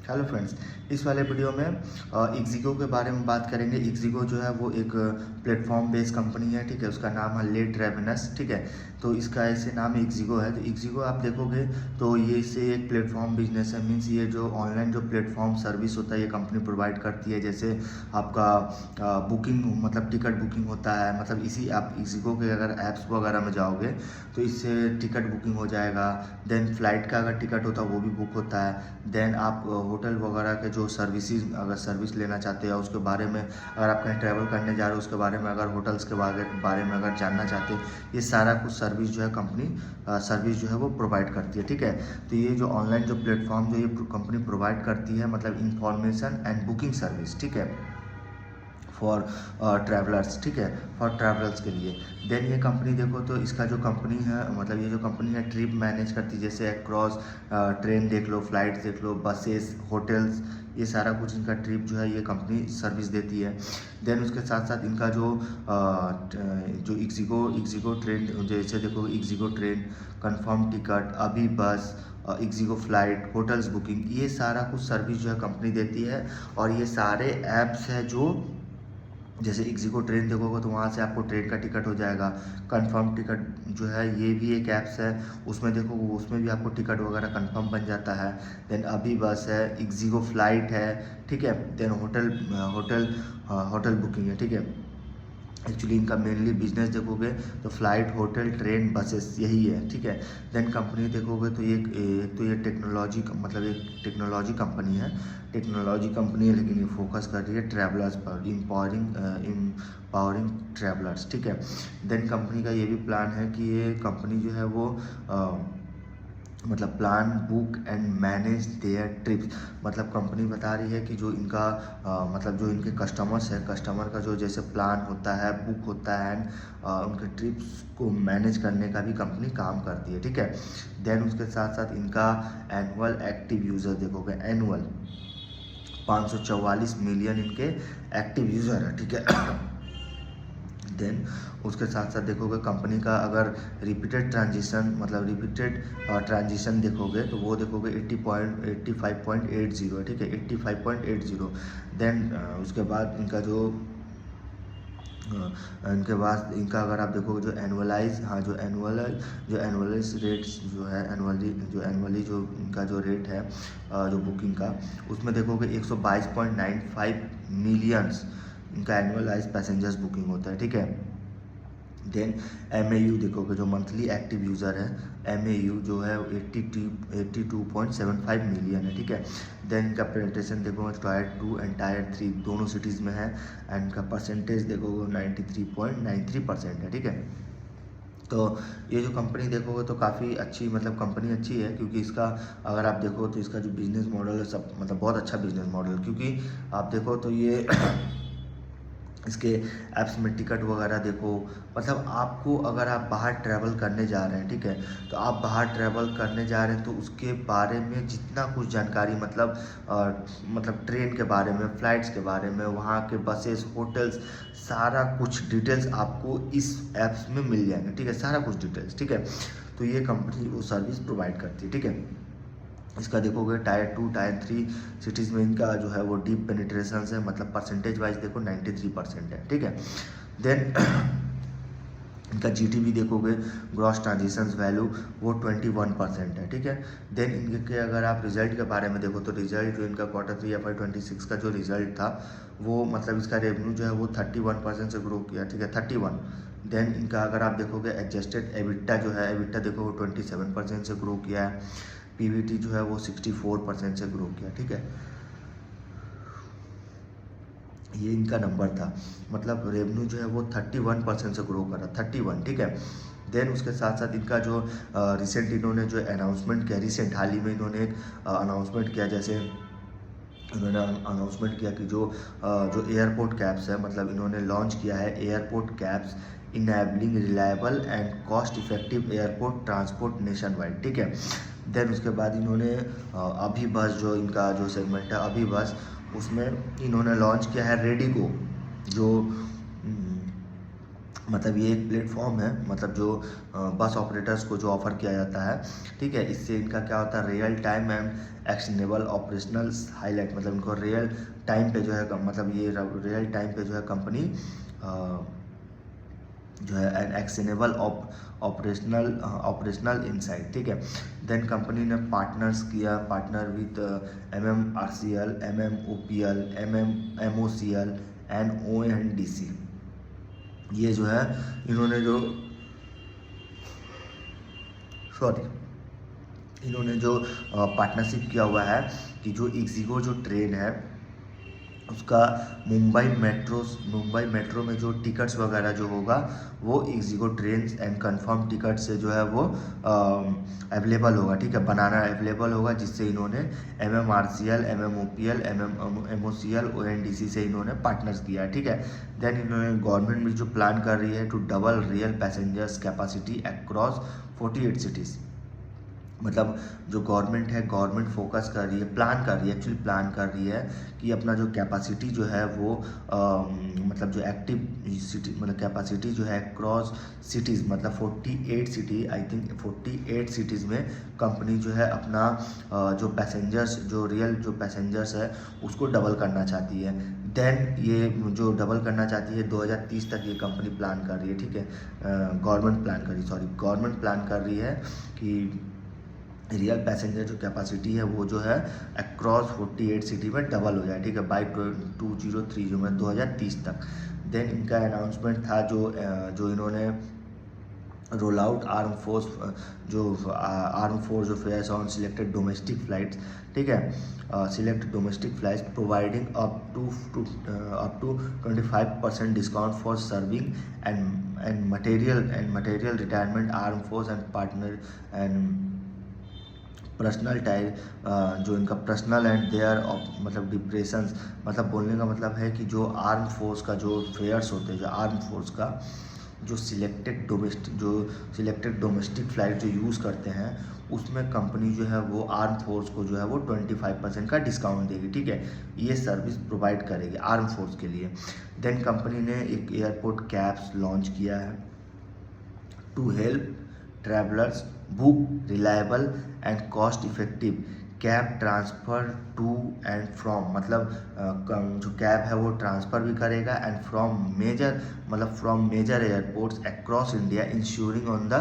Hello friends, इस वाले video में इक्जिगो के बारे में बात करेंगे। इक्जिगो जो है वो एक प्लेटफॉर्म बेस्ड कंपनी है, ठीक है। उसका नाम है लेट रेवेनस, ठीक है। तो इसका ऐसे नाम इक्जिगो है। तो इक्जिगो आप देखोगे तो ये इससे एक प्लेटफॉर्म बिजनेस है। मीन्स ये जो ऑनलाइन जो प्लेटफॉर्म सर्विस होता है ये कंपनी प्रोवाइड करती है। जैसे आपका बुकिंग मतलब टिकट बुकिंग होता है, मतलब इसी आप इक्जिगो के अगर ऐप्स वगैरह में जाओगे तो इससे टिकट बुकिंग हो जाएगा। देन फ्लाइट का अगर टिकट होता है वो भी बुक होता है। देन आप होटल वगैरह के जो सर्विसेज अगर सर्विस लेना चाहते हो उसके बारे में, अगर आप कहीं ट्रैवल करने जा रहे हो उसके बारे में, अगर होटल्स के बारे में अगर जानना चाहते हो, ये सारा कुछ सर्विस जो है कंपनी सर्विस जो है वो प्रोवाइड करती है, ठीक है। तो ये जो ऑनलाइन जो प्लेटफॉर्म जो ये कंपनी प्रोवाइड करती है, मतलब इंफॉर्मेशन एंड बुकिंग सर्विस, ठीक है, फॉर ट्रैवलर्स, ठीक है, फॉर ट्रैवलर्स के लिए। देन ये कंपनी देखो तो इसका जो कंपनी है, मतलब ये जो कंपनी है ट्रिप मैनेज करती है। जैसे क्रॉस ट्रेन देख लो, फ्लाइट्स देख लो, बसेस, होटल्स, ये सारा कुछ इनका ट्रिप जो है ये कंपनी सर्विस देती है। देन उसके साथ साथ इनका जो इक्जिगो ट्रेन, जैसे देखो इक्जिगो ट्रेन, कंफर्म टिकट, अभी बस, इक्जिगो फ्लाइट, होटल्स बुकिंग, ये सारा कुछ सर्विस जो है कंपनी देती है। और ये सारे ऐप्स हैं जो, जैसे इक्जिगो ट्रेन देखोगे तो वहाँ से आपको ट्रेन का टिकट हो जाएगा। कंफर्म टिकट जो है ये भी एक ऐप्स है, उसमें देखो उसमें भी आपको टिकट वगैरह कंफर्म बन जाता है। देन अभी बस है, इक्जिगो फ्लाइट है, ठीक है। देन होटल बुकिंग है, ठीक है। एक्चुअली इनका मेनली बिजनेस देखोगे तो फ्लाइट, होटल, ट्रेन, बसेस यही है, ठीक है। देन कंपनी देखोगे तो ये टेक्नोलॉजी मतलब एक टेक्नोलॉजी कंपनी है। टेक्नोलॉजी कंपनी है लेकिन ये फोकस कर रही है ट्रैवलर्स पर, इम्पावरिंग ट्रैवलर्स, ठीक है। देन कंपनी का ये भी प्लान है कि ये कंपनी जो है वो मतलब plan, book and manage there trips. मतलब कंपनी बता रही है कि जो इनका मतलब जो इनके कस्टमर्स है, कस्टमर का जो जैसे प्लान होता है, बुक होता है, एंड उनके ट्रिप्स को मैनेज करने का भी कंपनी काम करती है, ठीक है। देन उसके साथ साथ इनका एनुअल एक्टिव यूज़र देखोगे, एनुअल 544 मिलियन इनके एक्टिव यूज़र है, ठीक है। देन उसके साथ साथ देखोगे कंपनी का अगर रिपीटेड ट्रांजिशन देखोगे तो वो देखोगे 85.80 है, ठीक है, 85.80। देन उसके बाद इनका अगर आप देखोगे जो एनुअलाइज रेट्स जो है, एनुअली जो इनका जो रेट है जो बुकिंग का, उसमें देखोगे 122.95 मिलियंस इनका एनुअलाइज पैसेंजर्स बुकिंग होता है, ठीक है। देन MAU देखोगे जो मंथली एक्टिव यूज़र है, MAU जो है 82.75 मिलियन है, ठीक है। देन इनका पेनिट्रेशन देखोगे टायर 2 एंड टायर 3 दोनों सिटीज़ में है, एंड इनका परसेंटेज देखोगे 93.93% है, ठीक है। तो ये जो कंपनी देखोगे तो काफ़ी अच्छी, मतलब कंपनी अच्छी है, क्योंकि इसका अगर आप देखो तो इसका जो बिज़नेस मॉडल है सब मतलब बहुत अच्छा बिज़नेस मॉडल है। क्योंकि आप देखो तो ये इसके ऐप्स में टिकट वगैरह देखो, मतलब आपको अगर आप बाहर ट्रैवल करने जा रहे हैं, ठीक है, तो आप बाहर ट्रैवल करने जा रहे हैं तो उसके बारे में जितना कुछ जानकारी, मतलब ट्रेन के बारे में, फ़्लाइट्स के बारे में, वहाँ के बसेस, होटल्स, सारा कुछ डिटेल्स आपको इस ऐप्स में मिल जाएंगे, ठीक है, सारा कुछ डिटेल्स, ठीक है। तो ये कंपनी वो सर्विस प्रोवाइड करती है, ठीक है। इसका देखोगे टायर 2 टायर 3 सिटीज़ में इनका जो है वो डीप पेनिट्रेशन है, मतलब परसेंटेज वाइज देखो 93% है, ठीक है। देन इनका GTV देखोगे, ग्रॉस ट्रांजेक्शन्स वैल्यू, वो 21% है, ठीक है। देन इनके अगर आप रिजल्ट के बारे में देखो तो रिजल्ट जो इनका Q3 FY26 का जो रिजल्ट था वो, मतलब इसका रेवेन्यू जो है वो 31% से ग्रो किया, ठीक है, 31। देन इनका अगर आप देखोगे एडजस्टेड एबिटा जो है, एबिटा देखो वो 27% से ग्रो किया है। PBT जो है वो 64% से ग्रो किया, ठीक है। ये इनका नंबर था, मतलब रेवेन्यू जो है वो 31% से ग्रो करा, 31, ठीक है। देन उसके साथ साथ इनका जो रिसेंट इन्होंने जो अनाउंसमेंट किया, रिसेंट हाल ही में इन्होंने एक अनाउंसमेंट किया, जैसे इन्होंने अनाउंसमेंट किया कि जो एयरपोर्ट कैब्स है, मतलब इन्होंने लॉन्च किया है airport cabs enabling reliable and cost effective airport transport nation wide, ठीक है। देन उसके बाद इन्होंने अभी बस जो इनका जो सेगमेंट है अभी बस, उसमें इन्होंने लॉन्च किया है रेडिगो, जो मतलब ये एक प्लेटफॉर्म है, मतलब जो बस ऑपरेटर्स को जो ऑफ़र किया जाता है, ठीक है। इससे इनका क्या होता है, real time and actionable operationals highlight, मतलब इनको रियल टाइम पे जो है मतलब ये रियल टाइम पे जो है कंपनी जो है एन एक्शनेबल ऑपरेशनल इंसाइट, ठीक है। देन कंपनी ने पार्टनर्स किया, partner with MMRCL, MMOPL, MMOCL and ONDC। ये जो है इन्होंने जो सॉरी इन्होंने जो पार्टनरशिप किया हुआ है कि जो इक्सिगो जो ट्रेन है उसका मुंबई मेट्रो में जो टिकट्स वगैरह जो होगा वो ixigo train and confirm ticket से जो है वो अवेलेबल होगा, ठीक है, बनाना अवेलेबल होगा, जिससे इन्होंने MMRCL, MMOPL, MMOCL, ONDC से इन्होंने पार्टनर्स किया है, ठीक है। देन इन्होंने गवर्नमेंट भी जो प्लान कर रही है to double real passengers capacity across 48 cities. मतलब जो गवर्नमेंट है, गवर्नमेंट फोकस कर रही है, प्लान कर रही है, एक्चुअली प्लान कर रही है कि अपना जो कैपेसिटी जो है वो मतलब जो एक्टिव सिटी मतलब कैपेसिटी जो है क्रॉस सिटीज़, मतलब 48 सिटी, आई थिंक 48 सिटीज़ में कंपनी जो है अपना जो पैसेंजर्स, जो रियल जो पैसेंजर्स है उसको डबल करना चाहती है। देन ये जो डबल करना चाहती है 2030 तक ये कंपनी प्लान कर रही है, ठीक है। गवर्नमेंट प्लान कर रही है कि रियल पैसेंजर जो कैपेसिटी है वो जो है अक्रॉस 48 सिटी में डबल हो जाए, ठीक है, बाई 2030 में 2030 तक। देन इनका अनाउंसमेंट था जो इन्होंने रोल आउट आर्म फोर्स जो fares on selected domestic flights, ठीक है, select domestic flights providing up to 25% discount for serving and material retirement arm force and partner and personal tile, जो इनका पर्सनल एंड देयर मतलब depressions, मतलब बोलने का मतलब है कि जो आर्म फोर्स का जो फेयर्स होते हैं, जो आर्म फोर्स का जो सिलेक्टेड डोमेस्टिक फ्लाइट जो यूज़ करते हैं उसमें कंपनी जो है वो आर्म फोर्स को जो है वो 25% का डिस्काउंट देगी, ठीक है। ये सर्विस प्रोवाइड करेगी आर्म फोर्स के लिए। देन कंपनी ने एक एयरपोर्ट कैब्स लॉन्च किया है to help travellers book reliable and cost effective cab transfer to and from, मतलब जो कैब है वो ट्रांसफ़र भी करेगा and from major airports across India ensuring on the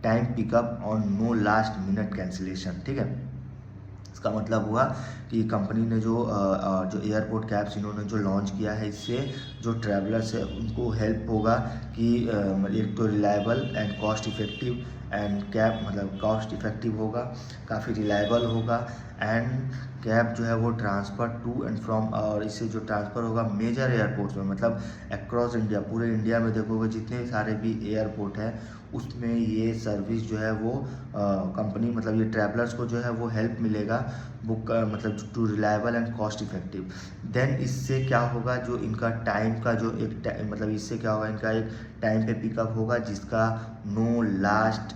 time pickup on no last minute cancellation, ठीक है। इसका मतलब हुआ कि कंपनी ने जो एयरपोर्ट कैब्स इन्होंने जो लॉन्च किया है, इससे जो ट्रैवलर्स है उनको हेल्प होगा कि एक तो reliable and cost effective and cab मतलब कॉस्ट इफेक्टिव होगा, काफ़ी रिलायबल होगा एंड कैब जो है वो ट्रांसफ़र टू एंड फ्रॉम, और इससे जो ट्रांसफ़र होगा मेजर एयरपोर्ट्स में, मतलब अक्रॉस इंडिया, पूरे इंडिया में देखोगे जितने सारे भी एयरपोर्ट हैं उसमें ये सर्विस जो है वो कंपनी मतलब ये ट्रैवलर्स को जो है वो हेल्प मिलेगा बुक मतलब to reliable and cost effective. Then इससे क्या होगा, जो इनका टाइम का जो एक मतलब इससे क्या होगा, इनका एक टाइम पे पिकअप होगा जिसका नो लास्ट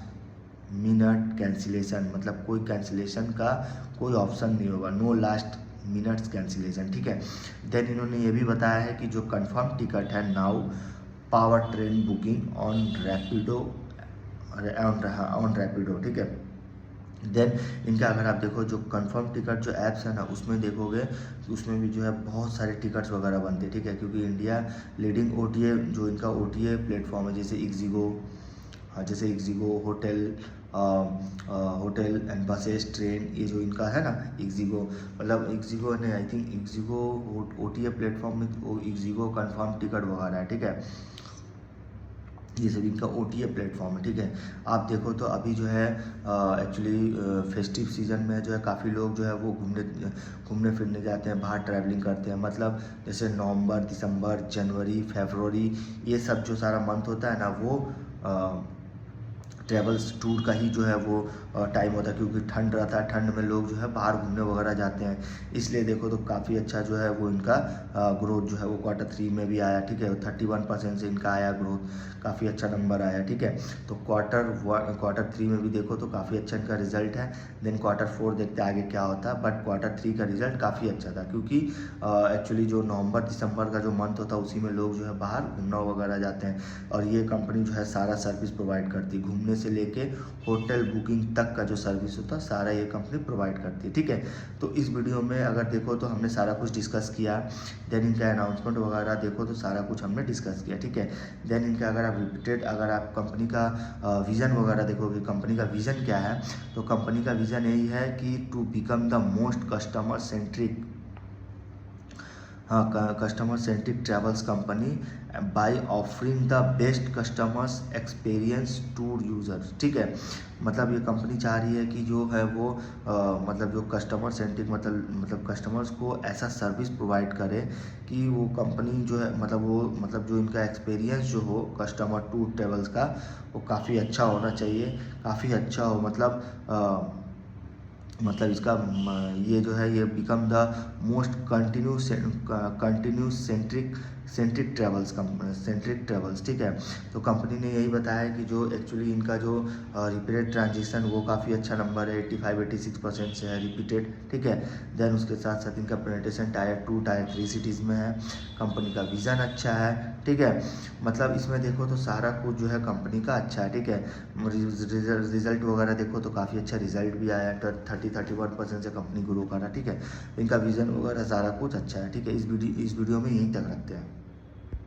मिनट कैंसिलेशन, मतलब कोई कैंसिलेशन का कोई ऑप्शन नहीं होगा, नो लास्ट मिनट्स कैंसिलेशन, ठीक है। देन इन्होंने ये भी बताया है कि जो कंफर्म टिकट है now power train booking on Rapido, ठीक है। देन इनका अगर आप देखो जो कंफर्म टिकट जो ऐप्स है ना उसमें देखोगे उसमें भी जो है बहुत सारे टिकट्स वगैरह बनते हैं, ठीक है, क्योंकि इंडिया लीडिंग OTA जो इनका OTA प्लेटफॉर्म है, जैसे इक्जिगो होटल एंड बसेस ट्रेन, ये जो इनका है ना इक्जिगो, मतलब इक्जिगो ने आई थिंक इक्जिगो OTA प्लेटफॉर्म में इक्जिगो कंफर्म टिकट वगैरह है, ठीक है, ये सभी इनका OTA प्लेटफॉर्म है, ठीक है। आप देखो तो अभी जो है एक्चुअली फेस्टिव सीजन में जो है काफ़ी लोग जो है वो घूमने फिरने जाते हैं, बाहर ट्रैवलिंग करते हैं, मतलब जैसे नवंबर, दिसंबर, जनवरी, फरवरी, ये सब जो सारा मंथ होता है ना वो ट्रेवल्स टूर का ही जो है वो टाइम होता है, क्योंकि ठंड रहता है, ठंड में लोग जो है बाहर घूमने वगैरह जाते हैं, इसलिए देखो तो काफ़ी अच्छा जो है वो इनका ग्रोथ जो है वो Q3 में भी आया, ठीक है। 31% से इनका आया ग्रोथ, काफ़ी अच्छा नंबर आया, ठीक है। तो Q3 में भी देखो तो काफ़ी अच्छा इनका रिजल्ट है। देन Q4 देखते हैं आगे क्या होता है, बट Q3 का रिजल्ट काफ़ी अच्छा था, क्योंकि एक्चुअली जो नवंबर दिसंबर का जो मंथ होता है उसी में लोग जो है बाहर घूमना वगैरह जाते हैं, और ये कंपनी जो है सारा सर्विस प्रोवाइड करती है, घूमने से लेके होटल बुकिंग तक का जो सर्विस होता है सारा ये कंपनी प्रोवाइड करती है, ठीक है। तो इस वीडियो में अगर देखो तो हमने सारा कुछ डिस्कस किया, देन इनका अनाउंसमेंट वगैरह देखो तो सारा कुछ हमने डिस्कस किया, ठीक है। देन इनका अगर आप रिपीटेड अगर आप कंपनी का विज़न वगैरह देखोगे, कंपनी का विज़न क्या है, तो कंपनी का विज़न यही है कि to become the most customer centric, हाँ, customer centric travels company by offering the best customers experience to our users, ठीक है। मतलब ये कंपनी चाह रही है कि जो है वो मतलब जो कस्टमर सेंट्रिक मतलब कस्टमर्स को ऐसा सर्विस प्रोवाइड करे कि वो कंपनी जो है मतलब जो इनका एक्सपीरियंस जो हो कस्टमर टूर ट्रैवल्स का, वो काफ़ी अच्छा होना चाहिए, काफ़ी अच्छा हो, मतलब इसका ये जो है ये become the most continuous centric travels, ठीक है। तो कंपनी ने यही बताया कि जो एक्चुअली इनका जो रिपीटेड ट्रांजेक्शन वो काफ़ी अच्छा नंबर है, 85-86% से है रिपीटेड, ठीक है। देन उसके साथ साथ इनका पेनिट्रेशन टायर 2 टायर 3 सिटीज़ में है, कंपनी का विज़न अच्छा है, ठीक है। मतलब इसमें देखो तो सारा कुछ जो है कंपनी का अच्छा है, ठीक है। रिजल्ट वगैरह देखो तो काफ़ी अच्छा रिजल्ट भी आया है, 31% से कंपनी ग्रो कर रहा है, ठीक है। इनका विज़न वगैरह सारा कुछ अच्छा है, ठीक है। इस वीडियो में यहीं तक रखते हैं।